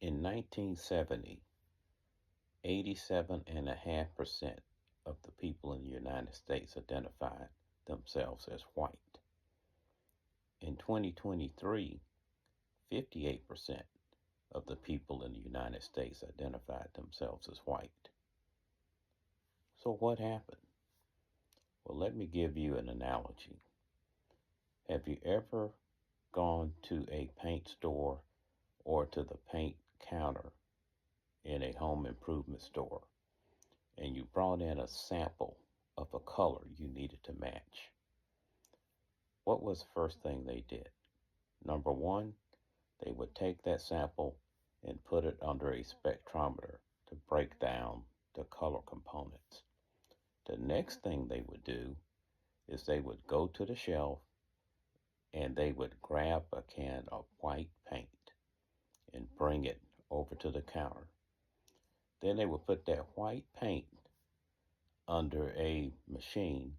In 1970, 87.5% of the people in the United States identified themselves as white. In 2023, 58% of the people in the United States identified themselves as white. So what happened? Well, let me give you an analogy. Have you ever gone to a paint store or to the paint counter in a home improvement store and you brought in a sample of a color you needed to match? What was the first thing they did? Number one, they would take that sample and put it under a spectrometer to break down the color components. The next thing they would do is they would go to the shelf and they would grab a can of white paint and bring it over to the counter. Then they would put that white paint under a machine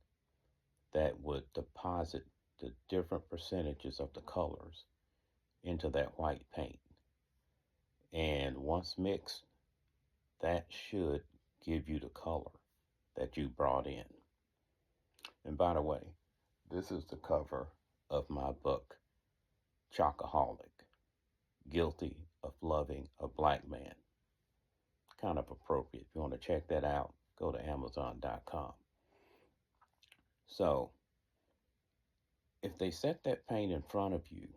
that would deposit the different percentages of the colors into that white paint. And once mixed, that should give you the color that you brought in. And by the way, this is the cover of my book, Chocoholic, Guilty of Loving a Black Man. Kind of appropriate. If you want to check that out, go to Amazon.com. So, if they set that paint in front of you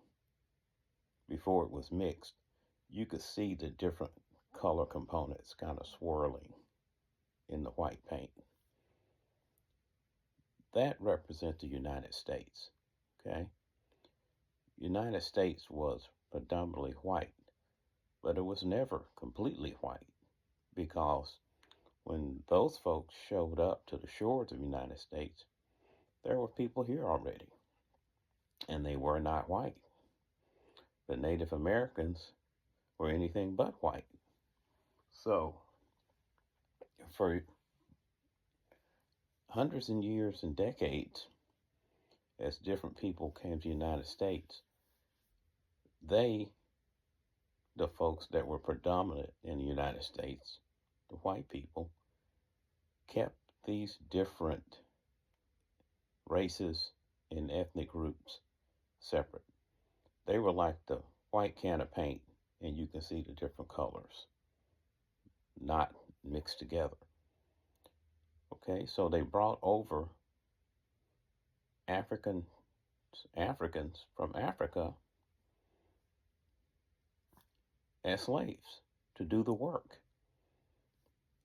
before it was mixed, you could see the different color components kind of swirling in the white paint. That represents the United States, okay? United States was predominantly white, but it was never completely white because when those folks showed up to the shores of the United States, there were people here already, and they were not white. The Native Americans were anything but white. So, for hundreds of years and decades, as different people came to the United States, they, the folks that were predominant in the United States, the white people, kept these different races and ethnic groups separate. They were like the white can of paint, and you can see the different colors, not mixed together. Okay, so they brought over Africans from Africa as slaves to do the work.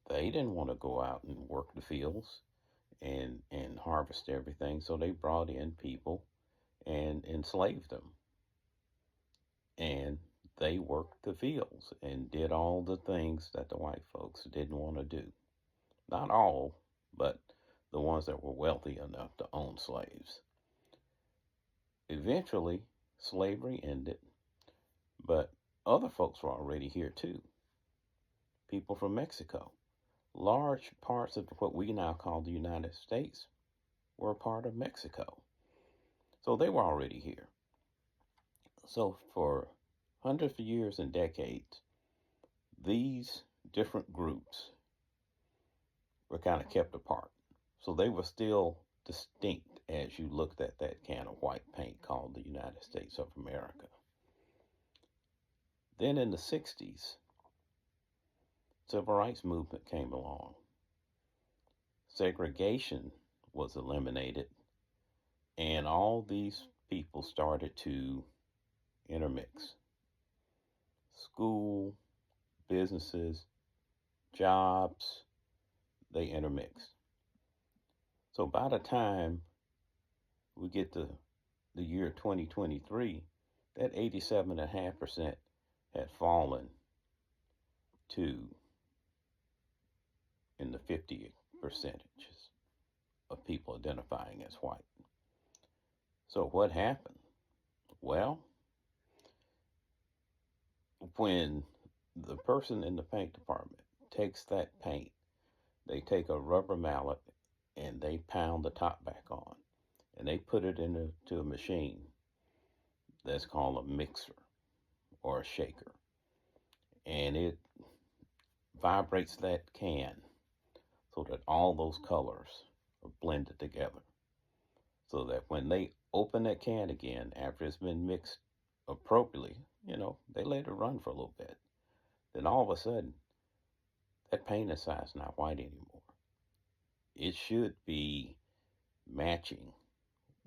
They didn't want to go out and work the fields and harvest everything, so they brought in people and enslaved them. And they worked the fields and did all the things that the white folks didn't want to do. Not all, but the ones that were wealthy enough to own slaves. Eventually, slavery ended, but other folks were already here too. People from Mexico. Large parts of what we now call the United States were a part of Mexico. So they were already here. So for hundreds of years and decades, these different groups were kind of kept apart. So they were still distinct as you looked at that can of white paint called the United States of America. Then in the 60s, civil rights movement came along. Segregation was eliminated, and all these people started to intermix. School, businesses, jobs, they intermixed. So by the time we get to the year 2023, that 87.5% had fallen to in the 50 percentages of people identifying as white. So what happened? Well, when the person in the paint department takes that paint, they take a rubber mallet and they pound the top back on, and they put it into a machine that's called a mixer or a shaker. and it vibrates that can so that all those colors are blended together. So that when they open that can again after it's been mixed appropriately, they let it run for a little bit. Then all of a sudden, that paint inside is not white anymore. It should be matching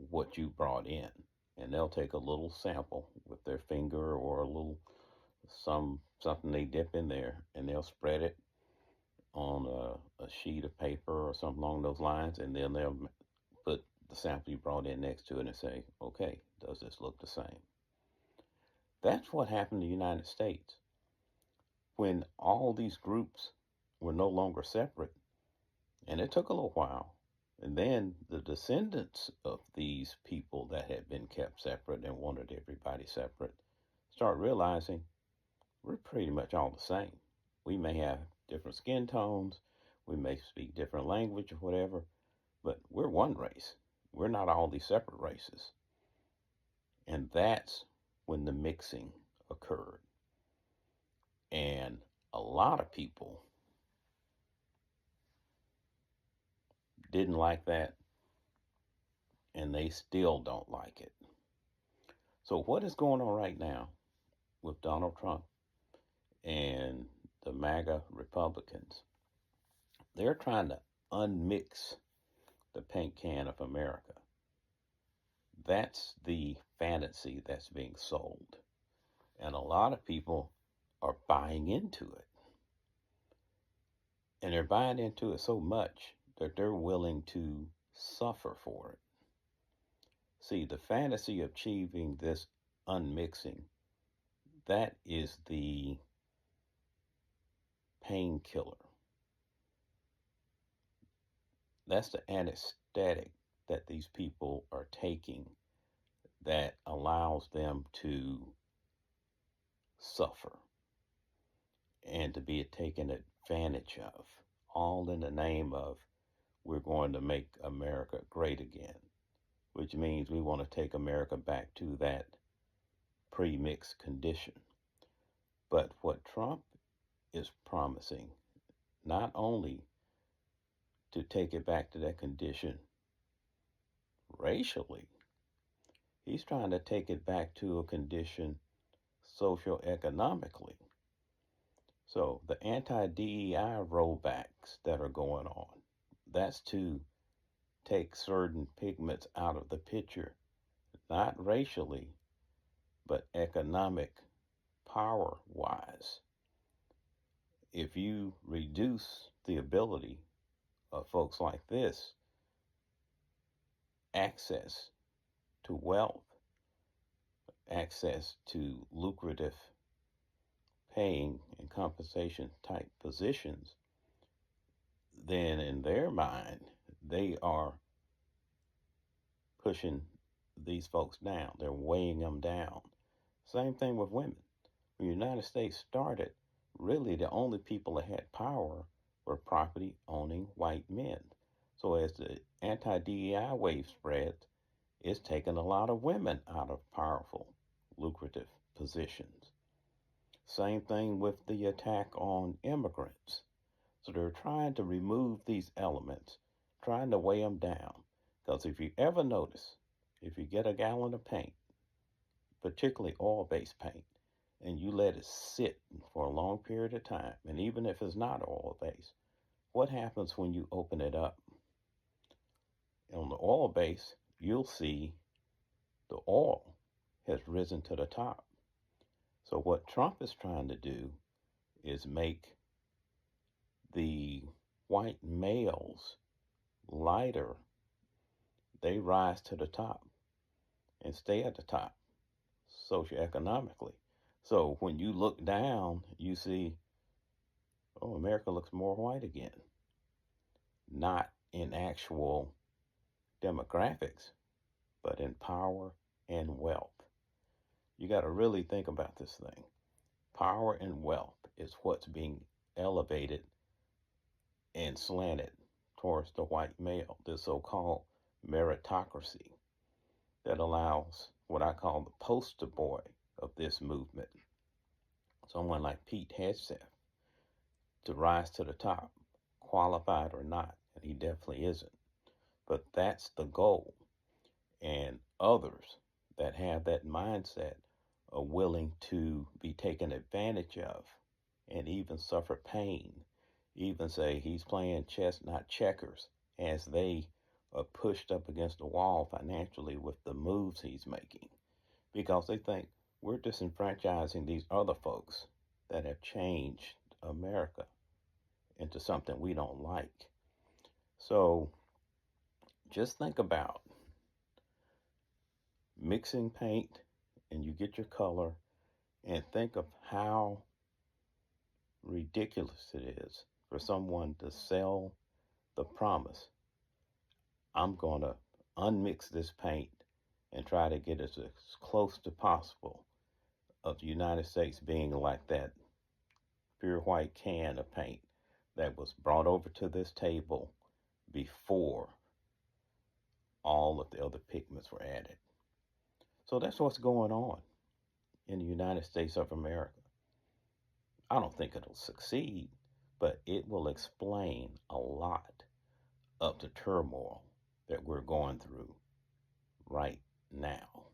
what you brought in. And they'll take a little sample with their finger or a little something they dip in there, and they'll spread it on a sheet of paper or something along those lines, and then they'll put the sample you brought in next to it and say, okay, does this look the same? That's what happened in the United States. When all these groups were no longer separate, and it took a little while, and then the descendants of these people that had been kept separate and wanted everybody separate start realizing we're pretty much all the same. We may have different skin tones, we may speak different language or whatever, but we're one race. We're not all these separate races. And that's when the mixing occurred. And a lot of people didn't like that, and they still don't like it. So, what is going on right now with Donald Trump and the MAGA Republicans? They're trying to unmix the paint can of America. That's the fantasy that's being sold. And a lot of people are buying into it. And they're buying into it so much that they're willing to suffer for it. See, the fantasy of achieving this unmixing, that is the painkiller. That's the anesthetic that these people are taking that allows them to suffer and to be taken advantage of, all in the name of we're going to make America great again, which means we want to take America back to that pre-mixed condition. But what Trump is promising, not only to take it back to that condition racially, he's trying to take it back to a condition socioeconomically. So the anti-DEI rollbacks that are going on, that's to take certain pigments out of the picture, not racially, but economic power wise. If you reduce the ability of folks like this access to wealth, access to lucrative paying and compensation type positions, then in their mind, they are pushing these folks down. They're weighing them down. Same thing with women. When the United States started, really the only people that had power were property owning white men. So as the anti-DEI wave spreads, it's taken a lot of women out of powerful, lucrative positions. Same thing with the attack on immigrants. So they're trying to remove these elements, trying to weigh them down. Because if you ever notice, if you get a gallon of paint, particularly oil-based paint, and you let it sit for a long period of time, and even if it's not oil-based, what happens when you open it up? On the oil base, you'll see the oil has risen to the top. So what Trump is trying to do is make the white males lighter. They rise to the top and stay at the top socioeconomically. So when you look down, you see, oh, America looks more white again. Not in actual demographics, but in power and wealth. You got to really think about this thing. Power and wealth is what's being elevated and slanted towards the white male, the so-called meritocracy that allows what I call the poster boy of this movement. someone like Pete Hegseth to rise to the top, qualified or not, and he definitely isn't. But that's the goal. And others that have that mindset are willing to be taken advantage of and even suffer pain, even say he's playing chess, not checkers, as they are pushed up against the wall financially with the moves he's making, because they think we're disenfranchising these other folks that have changed America into something we don't like. So just think about mixing paint and you get your color, and think of how ridiculous it is for someone to sell the promise, I'm going to unmix this paint and try to get as close to possible of the United States being like that pure white can of paint that was brought over to this table before all of the other pigments were added. So that's what's going on in the United States of America. I don't think it'll succeed, but it will explain a lot of the turmoil that we're going through right now.